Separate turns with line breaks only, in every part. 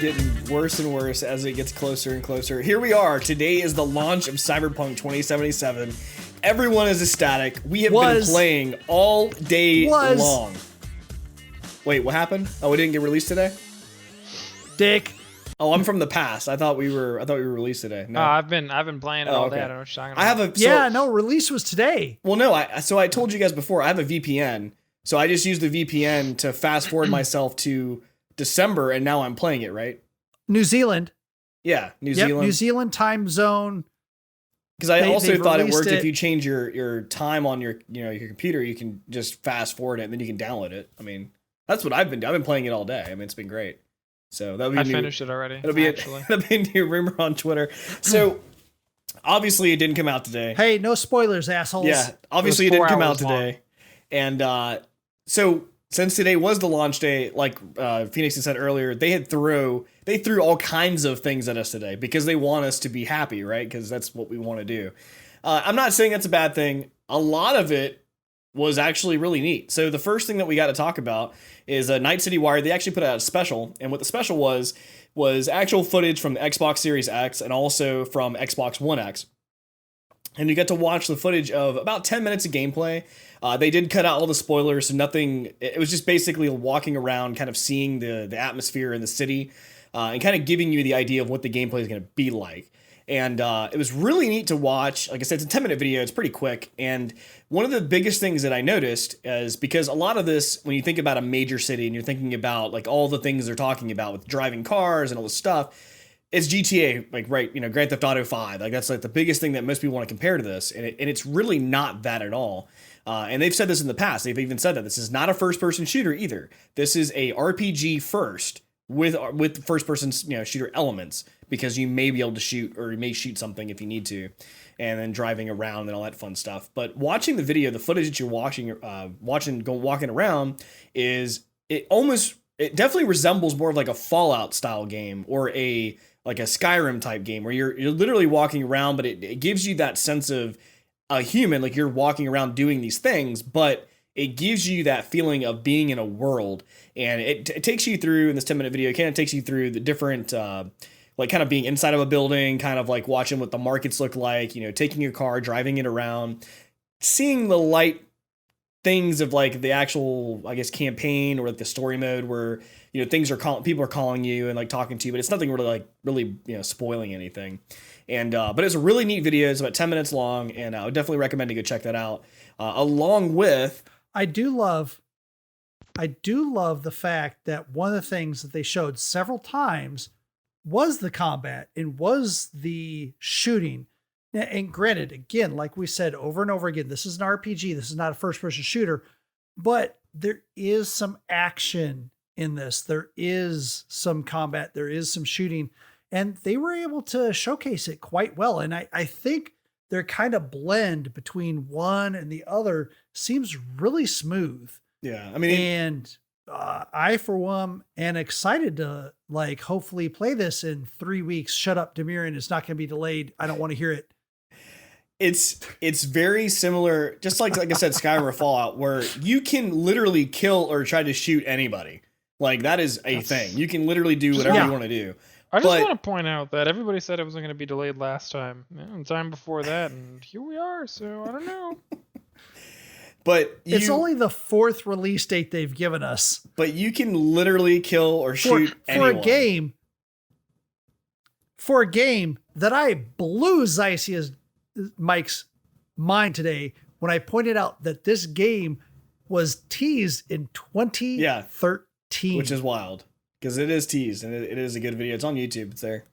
getting worse and worse as it gets closer and closer. Here we are. Today is the launch of Cyberpunk 2077. Everyone is ecstatic. We have been playing all day long. Wait, what happened? Oh, it didn't get released today?
Dick.
Oh, I'm from the past. I thought we were released today. No.
I've been playing it all day. I don't know what you're talking about.
Release was today.
Well, no, I told you guys before, I have a VPN. So I just used the VPN to fast forward myself to December, and now I'm playing it, right?
New Zealand.
Yeah, New Zealand.
New Zealand time zone.
Because I also thought it worked if you change your time on your computer, you can just fast forward it and then you can download it. I mean, that's what I've been doing. I've been playing it all day. I mean, it's been great. So that'll be
I finished it already.
It'll be a new rumor on Twitter. So obviously it didn't come out today.
Hey, no spoilers, assholes.
Yeah, obviously it didn't come out today. And so since today was the launch day, like Phoenix had said earlier, they threw all kinds of things at us today because they want us to be happy, right? Because that's what we want to do. I'm not saying that's a bad thing. A lot of it was actually really neat. So the first thing that we got to talk about is Night City Wire. They actually put out a special, and what the special was actual footage from the Xbox Series X and also from Xbox One X. And you get to watch the footage of about 10 minutes of gameplay. They did cut out all the spoilers, so nothing. It was just basically walking around, kind of seeing the atmosphere in the city, and kind of giving you the idea of what the gameplay is going to be like. And it was really neat to watch. Like I said, it's a 10-minute video. It's pretty quick. And one of the biggest things that I noticed is because a lot of this, when you think about a major city and you're thinking about like all the things they're talking about with driving cars and all this stuff, it's GTA, like, right, Grand Theft Auto 5. Like, that's like the biggest thing that most people want to compare to this. And it's really not that at all. And they've said this in the past. They've even said that this is not a first-person shooter either. This is a RPG first with first-person shooter elements, because you may be able to shoot, or you may shoot something if you need to, and then driving around and all that fun stuff. But watching the video, the footage that you're walking around, it definitely resembles more of like a Fallout style game or like a Skyrim type game where you're literally walking around, but it gives you that sense of a human, like you're walking around doing these things, but it gives you that feeling of being in a world. And it takes you through, in this 10-minute video, it kind of takes you through the different, like kind of being inside of a building, kind of like watching what the markets look like, taking your car, driving it around, seeing the light things of like the actual, I guess, campaign or like the story mode where, people are calling you and like talking to you, but it's nothing really spoiling anything. And, but it's a really neat video. It's about 10 minutes long, and I would definitely recommend to go check that out. Along with,
I do love the fact that one of the things that they showed several times was the combat and was the shooting. And granted, again, like we said over and over again, this is an RPG. This is not a first-person shooter, but there is some action in this. There is some combat. There is some shooting, and they were able to showcase it quite well. And I think their kind of blend between one and the other seems really smooth.
Yeah, I mean,
and I, for one, am excited to hopefully play this in 3 weeks. Shut up, Demiran. It's not going to be delayed. I don't want to hear it.
It's very similar, just like I said, Skyrim or Fallout, where you can literally kill or try to shoot anybody. Like, that is a thing. You can literally do whatever you want to do.
I just want to point out that everybody said it wasn't going to be delayed last time, and time before that, and here we are. So I don't know.
But
it's only the 4th release date they've given us.
But you can literally kill or shoot anyone.
For a game that I blew Zycia's Mike's mind today when I pointed out that this game was teased in 2013.
Which is wild, because it is teased, and it is a good video. It's on YouTube. It's there.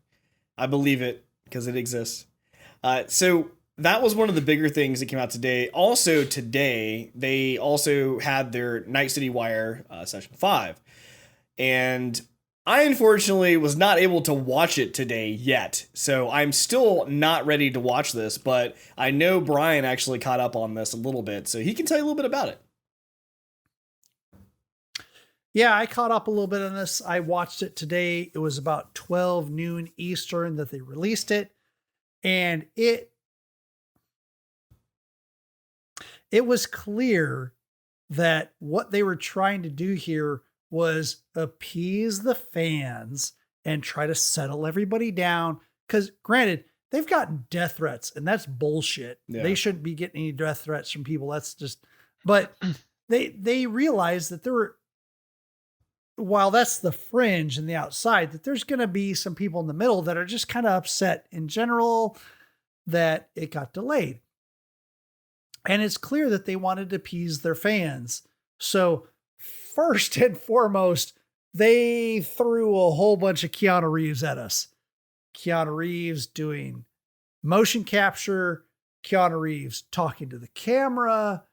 I believe it because it exists. So that was one of the bigger things that came out today. Also today, they also had their Night City Wire Session 5. And I unfortunately was not able to watch it today yet. So I'm still not ready to watch this, but I know Brian actually caught up on this a little bit, so he can tell you a little bit about it.
Yeah, I caught up a little bit on this. I watched it today. It was about 12 noon Eastern that they released it. And it was clear that what they were trying to do here was appease the fans and try to settle everybody down. Because granted, they've gotten death threats, and that's bullshit.
Yeah.
They shouldn't be getting any death threats from people. That's just, but they realized that there were, while that's the fringe and the outside, that there's going to be some people in the middle that are just kind of upset in general that it got delayed. And it's clear that they wanted to appease their fans. So first and foremost, they threw a whole bunch of Keanu Reeves at us. Keanu Reeves doing motion capture, Keanu Reeves talking to the camera,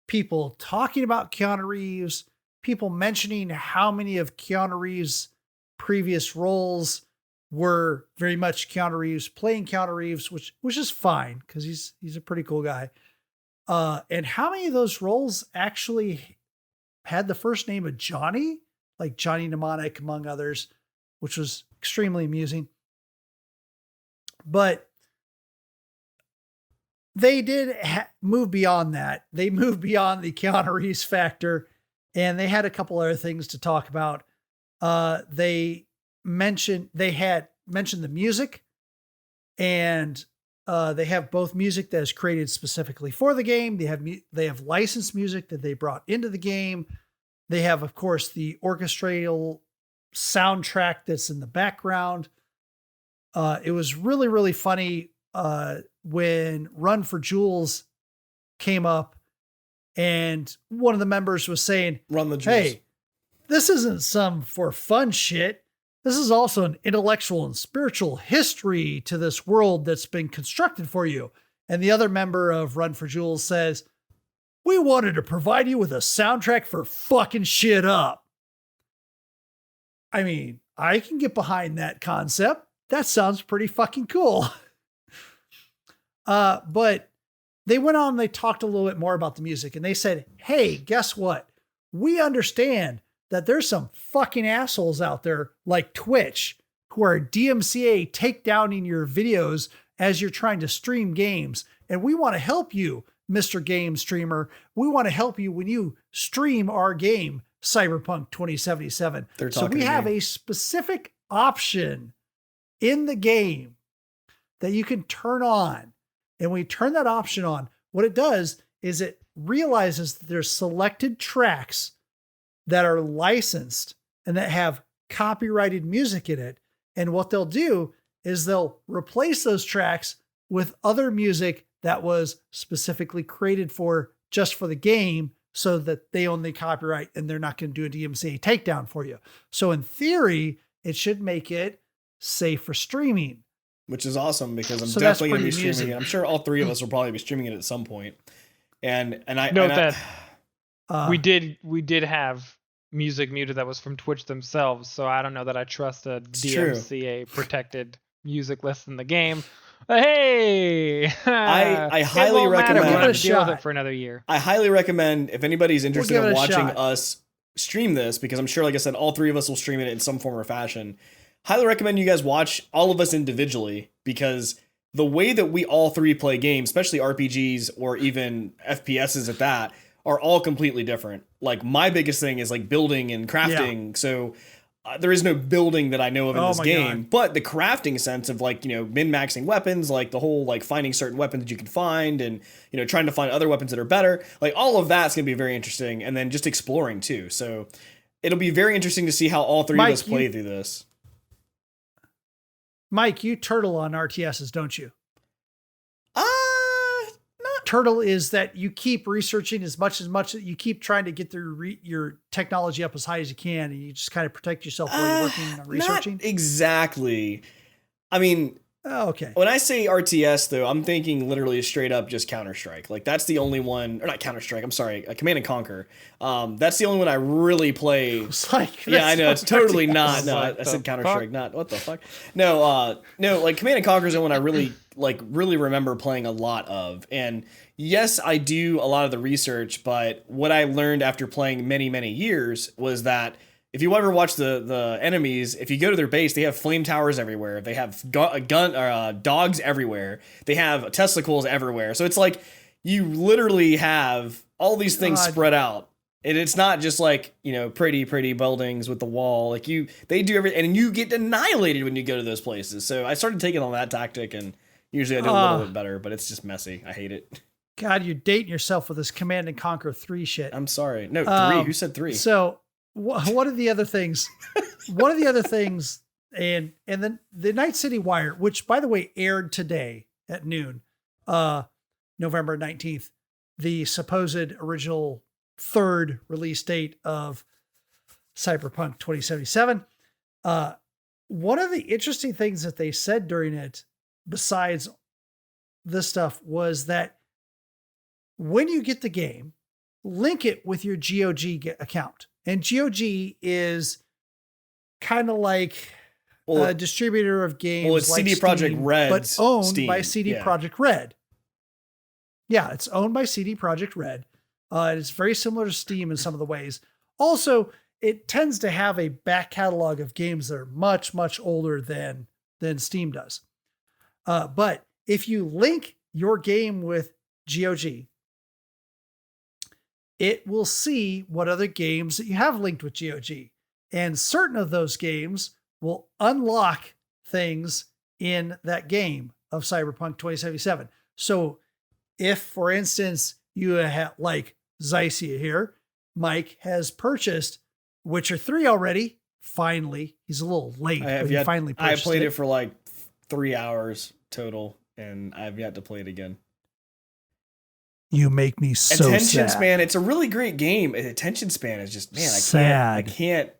people talking about Keanu Reeves, people mentioning how many of Keanu Reeves' previous roles were very much Keanu Reeves playing Keanu Reeves, which is fine because he's a pretty cool guy. And how many of those roles actually had the first name of Johnny, like Johnny Mnemonic, among others, which was extremely amusing. But they did move beyond that. They moved beyond the Keanu Reeves factor, and they had a couple other things to talk about. They had mentioned the music, and they have both music that is created specifically for the game. They have licensed music that they brought into the game. They have, of course, the orchestral soundtrack that's in the background. It was really, really funny when Run for Jewels came up, and one of the members was saying,
"Run the Jewels."
Hey, this isn't some for fun shit. This is also an intellectual and spiritual history to this world that's been constructed for you. And the other member of Run for Jewels says, we wanted to provide you with a soundtrack for fucking shit up. I mean, I can get behind that concept. That sounds pretty fucking cool. But they went on, they talked a little bit more about the music, and they said, hey, guess what? We understand that there's some fucking assholes out there like Twitch who are DMCA takedowning your videos as you're trying to stream games. And we want to help you, Mr. Game Streamer. We want to help you when you stream our game, Cyberpunk 2077. So we have a specific option in the game that you can turn on. And when you turn that option on, what it does is it realizes that there's selected tracks that are licensed and that have copyrighted music in it. And what they'll do is they'll replace those tracks with other music that was specifically created just for the game, so that they own the copyright and they're not going to do a DMCA takedown for you. So in theory, it should make it safe for streaming.
Which is awesome, because I'm definitely going to be streaming it. I'm sure all three of us will probably be streaming it at some point. And I
note that we did have music muted that was from Twitch themselves, so I don't know that I trust a DMCA protected music list in the game. But hey,
I highly recommend
we'll have to deal with it for another year.
I highly recommend, if anybody's interested in watching us stream this, because I'm sure, like I said, all three of us will stream it in some form or fashion. Highly recommend you guys watch all of us individually, because the way that we all three play games, especially RPGs or even FPSs at that, are all completely different. Like, my biggest thing is like building and crafting. Yeah. So there is no building that I know of in this game, but the crafting sense of, like, you know, min-maxing weapons, like the whole, like, finding certain weapons that you can find and, you know, trying to find other weapons that are better. Like, all of that's going to be very interesting. And then just exploring too. So it'll be very interesting to see how all three of us play through this.
Mike, you turtle on RTSs, don't you? Turtle is that you keep researching as much that you keep trying to get your technology up as high as you can, and you just kind of protect yourself while you're working on researching?
Not exactly. I mean,
okay.
When I say RTS, though, I'm thinking literally straight up just Counter-Strike. Like, that's the only one, or not Counter-Strike, I'm sorry, Command and Conquer. That's the only one I really play. Yeah, I know, it's totally not. No, I said Counter-Strike, not, what the fuck? No, like, Command and Conquer is the one I really remember playing a lot of. And yes, I do a lot of the research, but what I learned after playing many, many years was that if you ever watch the enemies, if you go to their base, they have flame towers everywhere. They have dogs everywhere. They have testicles everywhere. So it's like you literally have all these things spread out. And it's not just like, pretty buildings with the wall. Like they do everything, and you get annihilated when you go to those places. So I started taking on that tactic, and usually I do a little bit better, but it's just messy. I hate it.
God, you're dating yourself with this Command and Conquer 3 shit.
I'm sorry. No, 3. Who said 3?
So one of the other things, and then the Night City Wire, which by the way aired today at noon, November 19th, the supposed original 3rd release date of Cyberpunk 2077. One of the interesting things that they said during it, besides this stuff, was that when you get the game, link it with your GOG account. And GOG is kind of like a distributor of games.
Well, it's
like
CD Projekt Red,
but owned
Steam.
by CD Projekt Red. Yeah, it's owned by CD Projekt Red. And it's very similar to Steam in some of the ways. Also, it tends to have a back catalog of games that are much, much older than Steam does. But if you link your game with GOG, it will see what other games that you have linked with GOG. And certain of those games will unlock things in that game of Cyberpunk 2077. So if, for instance, you have like Zycia here, Mike has purchased Witcher 3 already. Finally, he's a little late, but he finally purchased it.
I played it for like 3 hours total, and I've yet to play it again.
You make me so
attention
sad.
Span. It's a really great game. Attention span is just, man, I can't.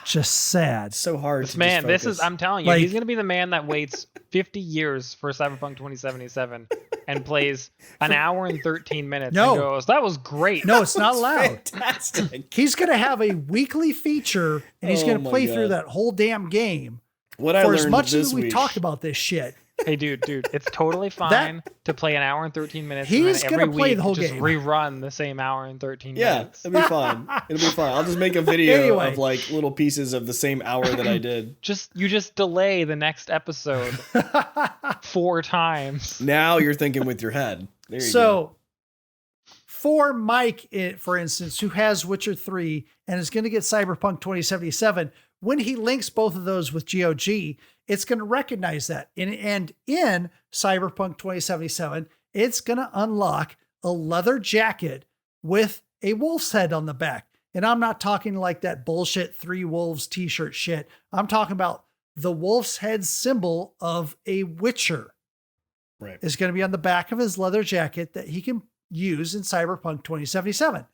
Just sad.
It's so hard.
I'm telling you, he's going to be the man that waits 50 years for Cyberpunk 2077 and plays an hour and 13 minutes and goes, that was great.
No, it's not allowed.
Fantastic.
He's going to have a weekly feature, and he's going to play through that whole damn game. For as much as we talked about this shit.
Hey, dude, it's totally fine to play an hour and 13 minutes.
He's
going to
play the whole game.
Rerun the same hour and 13 minutes.
Yeah, it'll be fine. I'll just make a video of like little pieces of the same hour that I did.
You just delay the next episode 4 times.
Now you're thinking with your head. There you
go. For Mike, for instance, who has Witcher 3 and is going to get Cyberpunk 2077, when he links both of those with GOG, it's going to recognize that. And in Cyberpunk 2077, it's going to unlock a leather jacket with a wolf's head on the back. And I'm not talking like that bullshit 3 wolves t-shirt shit. I'm talking about the wolf's head symbol of a Witcher.
Right.
It's going to be on the back of his leather jacket that he can use in Cyberpunk 2077.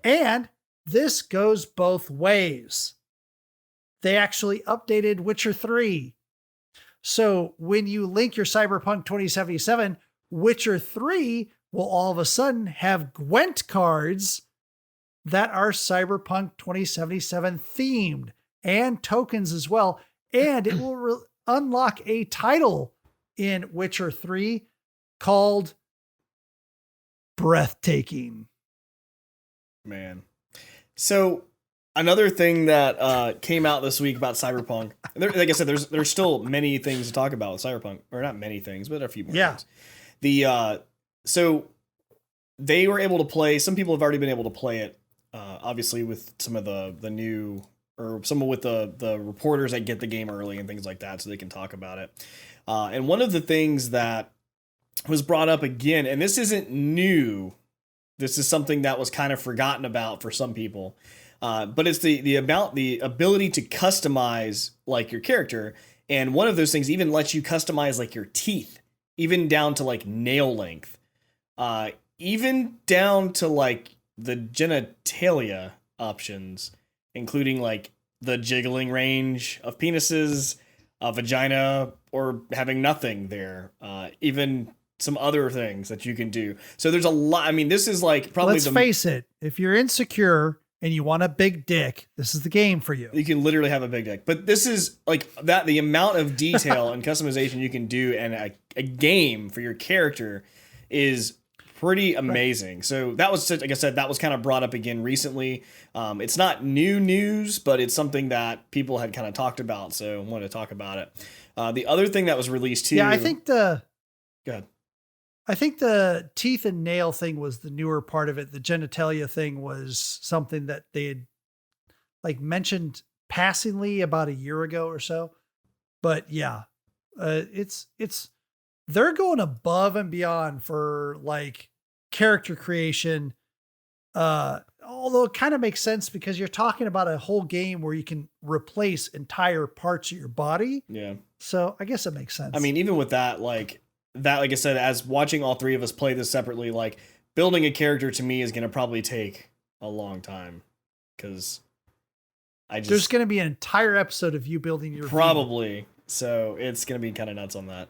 And this goes both ways. They actually updated Witcher 3. So when you link your Cyberpunk 2077, Witcher 3 will all of a sudden have Gwent cards that are Cyberpunk 2077 themed and tokens as well. And it will unlock a title in Witcher 3 called Breathtaking.
Man. So another thing that came out this week about Cyberpunk, like I said, there's still many things to talk about with Cyberpunk, or not many things, but a few more things. So they were able to play. Some people have already been able to play it, obviously with some of the new, or some with the reporters that get the game early and things like that, so they can talk about it. And one of the things that was brought up again, and this isn't new. This is something that was kind of forgotten about for some people. But it's the ability to customize like your character. And one of those things even lets you customize like your teeth, even down to like nail length, even down to like the genitalia options, including like the jiggling range of penises, a vagina, or having nothing there, even some other things that you can do. So there's a lot. I mean, this is like probably
Let's face it. If you're insecure and you want a big dick, this is the game for you.
You can literally have a big dick. But this is like that, the amount of detail and customization you can do in a game for your character is pretty amazing. Right. So that was, like I said, that was kind of brought up again recently. It's not new news, but it's something that people had kind of talked about. So I wanted to talk about it. The other thing that was released too.
Yeah, I think
Go ahead.
I think the teeth and nail thing was the newer part of it. The genitalia thing was something that they had like mentioned passingly about a year ago or so. But yeah, it's they're going above and beyond for like character creation. Although it kind of makes sense because you're talking about a whole game where you can replace entire parts of your body.
Yeah.
So I guess it makes sense.
I mean, even with that, like I said, as watching all three of us play this separately, like building a character to me is going to probably take a long time because
there's going to be an entire episode of you building your
probably. V. So it's going to be kind of nuts on that.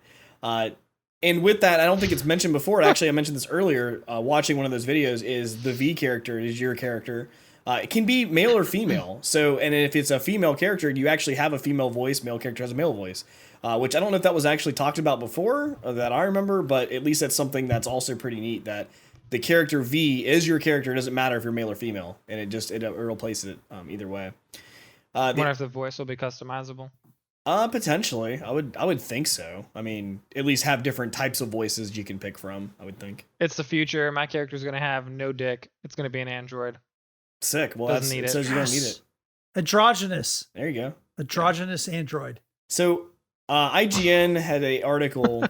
And with that, I don't think it's mentioned before. Actually, I mentioned this earlier. Watching one of those videos is the V character is your character. It can be male or female. So, and if it's a female character, you actually have a female voice. Male character has a male voice, which I don't know if that was actually talked about before that I remember, but at least that's something that's also pretty neat that the character V is your character. It doesn't matter if you're male or female, and it replaces it either way.
I wonder if the voice will be customizable.
Potentially. I would think so. I mean, at least have different types of voices you can pick from, I would think.
It's the future. My character's going to have no dick. It's going to be an android.
Sick. Well, it says you don't need it.
Androgynous.
There you go.
Androgynous android.
So, IGN had an article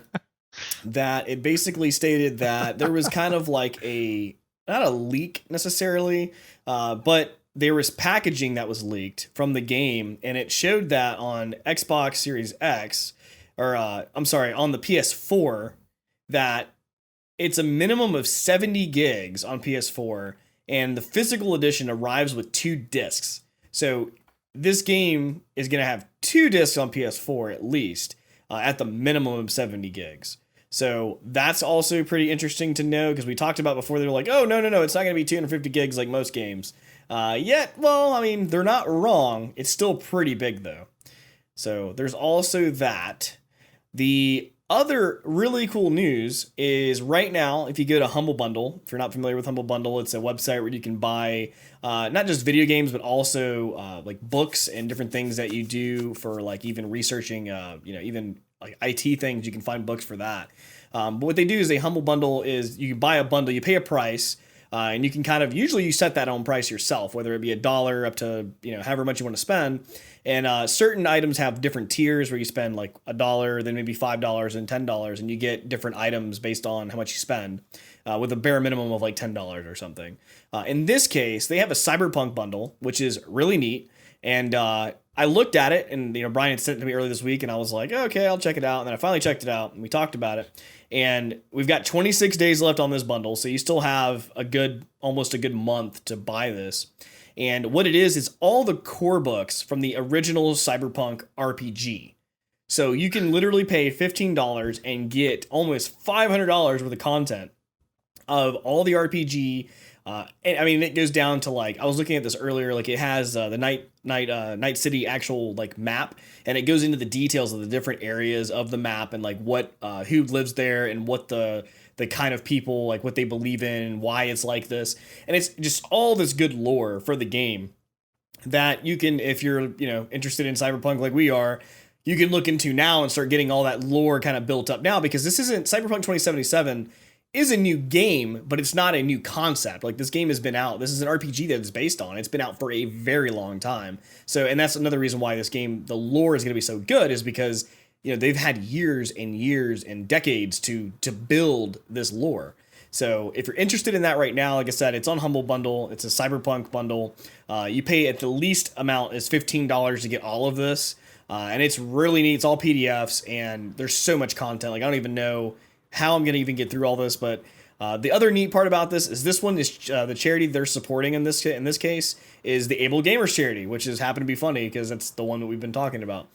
that it basically stated that there was kind of like not a leak necessarily, but there was packaging that was leaked from the game, and it showed that on Xbox Series X, or on the PS4, that it's a minimum of 70 gigs on PS4, and the physical edition arrives with 2 discs. So this game is going to have 2 discs on PS4 at least, at the minimum of 70 gigs. So that's also pretty interesting to know, because we talked about before, they were like, oh, no, it's not going to be 250 gigs like most games. Well, I mean, they're not wrong. It's still pretty big, though. So there's also that. The other really cool news is right now, if you go to Humble Bundle, if you're not familiar with Humble Bundle, it's a website where you can buy not just video games, but also like books and different things that you do for like even researching, even like IT things. You can find books for that. But what they do is a Humble Bundle is you buy a bundle, you pay a price, and you can usually you set that own price yourself, whether it be $1 up to, however much you want to spend. And certain items have different tiers where you spend like $1, then maybe $5 and $10, and you get different items based on how much you spend, with a bare minimum of like $10 or something. In this case, they have a Cyberpunk bundle, which is really neat. And I looked at it, and Brian had sent it to me earlier this week, and I was like, okay, I'll check it out. And then I finally checked it out, and we talked about it. And we've got 26 days left on this bundle, so you still have almost a good month to buy this. And what it is all the core books from the original Cyberpunk RPG. So you can literally pay $15 and get almost $500 worth of content of all the RPG. And I mean, it goes down to like, I was looking at this earlier, like it has the Night City actual like map, and it goes into the details of the different areas of the map and like what who lives there and what the kind of people, like what they believe in and why it's like this. And it's just all this good lore for the game that you can, if you're interested in Cyberpunk like we are, you can look into now and start getting all that lore kind of built up now, because this isn't Cyberpunk 2077 is a new game, but it's not a new concept. Like, this game has been out. This is an RPG that it's based on. It's been out for a very long time. So, and that's another reason why this game, the lore is going to be so good, is because, they've had years and years and decades to build this lore. So if you're interested in that right now, like I said, it's on Humble Bundle. It's a Cyberpunk bundle. You pay at the least amount is $15 to get all of this. And it's really neat. It's all PDFs, and there's so much content. Like, I don't even know how I'm going to even get through all this, but the other neat part about this one is the charity they're supporting in this case is the Able Gamers charity, which has happened to be funny because that's the one that we've been talking about.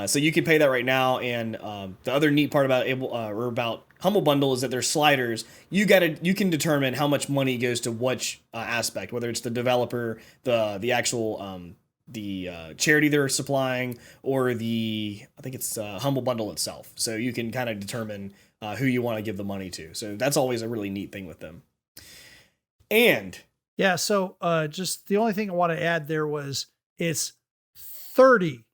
So you can pay that right now, and the other neat part about about Humble Bundle is that there's sliders. You can determine how much money goes to which aspect, whether it's the developer, the actual the charity they're supplying, or I think it's Humble Bundle itself. So you can kind of determine who you want to give the money to. So that's always a really neat thing with them. And
yeah, so just the only thing I want to add there was it's 30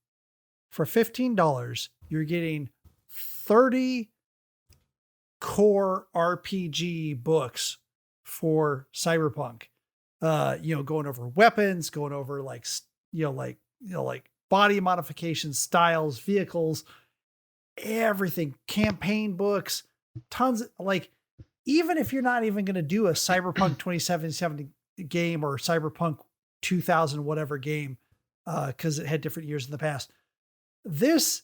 for $15. You're getting 30 core RPG books for Cyberpunk. Going over weapons, going over like body modifications, styles, vehicles, everything, campaign books, tons of, like, even if you're not even going to do a Cyberpunk 2077 game or Cyberpunk 2000 whatever game, because it had different years in the past, this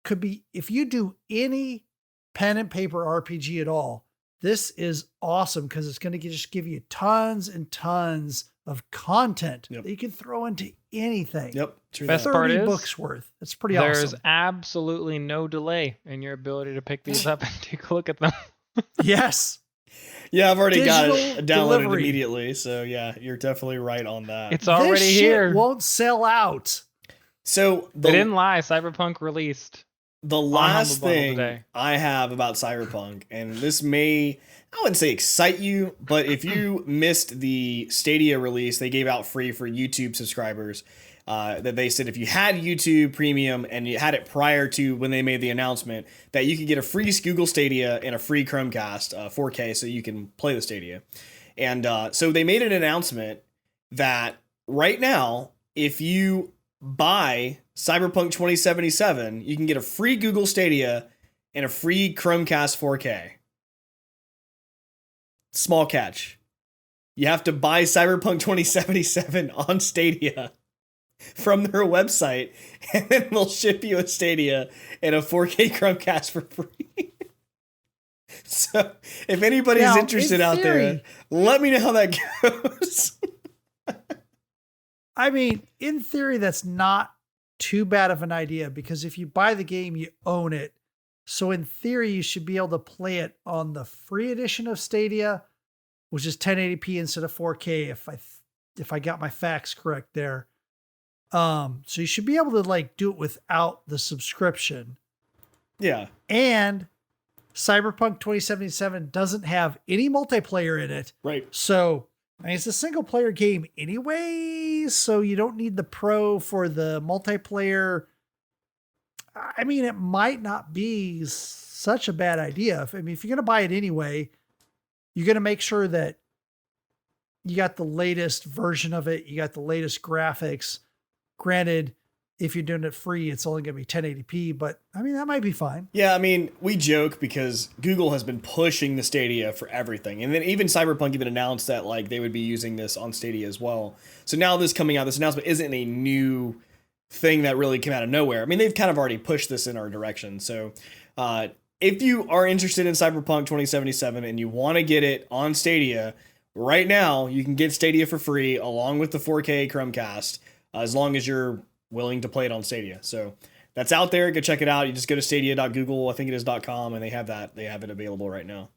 could be, if you do any pen and paper RPG at all, this is awesome because it's going to just give you tons and tons of content that you can throw into anything.
Yep. True.
Best part is
books worth. It's pretty awesome.
There's absolutely no delay in your ability to pick these up and take a look at them.
Yes.
Yeah, I've already got
Digital
it downloaded
delivery.
immediately. So yeah, you're definitely right on that.
It's already
this
here.
Shit won't sell out.
So
they didn't lie. Cyberpunk released.
The last thing I have about Cyberpunk, and this may, I wouldn't say excite you, but if you missed the Stadia release, they gave out free for YouTube subscribers, that they said if you had YouTube Premium and you had it prior to when they made the announcement, that you could get a free Google Stadia and a free Chromecast 4K so you can play the Stadia. And so they made an announcement that right now, if you buy Cyberpunk 2077, you can get a free Google Stadia and a free Chromecast 4K. Small catch. You have to buy Cyberpunk 2077 on Stadia from their website, and then they'll ship you a Stadia and a 4K Chromecast for free. So if anybody's interested out there, let me know how that goes.
I mean, in theory, that's not too bad of an idea because if you buy the game, you own it. So in theory, you should be able to play it on the free edition of Stadia, which is 1080p instead of 4K. If I got my facts correct there. So you should be able to like do it without the subscription.
Yeah.
And Cyberpunk 2077 doesn't have any multiplayer in it.
Right.
So I mean, it's a single player game anyway, so you don't need the pro for the multiplayer. I mean, it might not be such a bad idea. If you're going to buy it anyway, you're going to make sure that you got the latest version of it. You got the latest graphics. Granted, if you're doing it free, it's only going to be 1080p, but I mean, that might be fine.
Yeah, I mean, we joke because Google has been pushing the Stadia for everything. And then even Cyberpunk even announced that like they would be using this on Stadia as well. So now this coming out, this announcement isn't a new thing that really came out of nowhere. I mean, they've kind of already pushed this in our direction. So if you are interested in Cyberpunk 2077 and you want to get it on Stadia, right now you can get Stadia for free along with the 4K Chromecast, as long as you're willing to play it on Stadia. So that's out there. Go check it out. You just go to stadia.google, I think it is .com, and they have that. They have it available right now.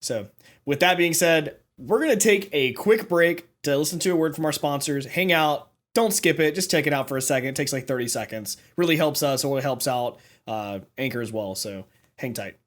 So with that being said, we're going to take a quick break to listen to a word from our sponsors. Hang out. Don't skip it. Just check it out for a second. It takes like 30 seconds. Really helps us, or it helps out Anchor as well. So hang tight.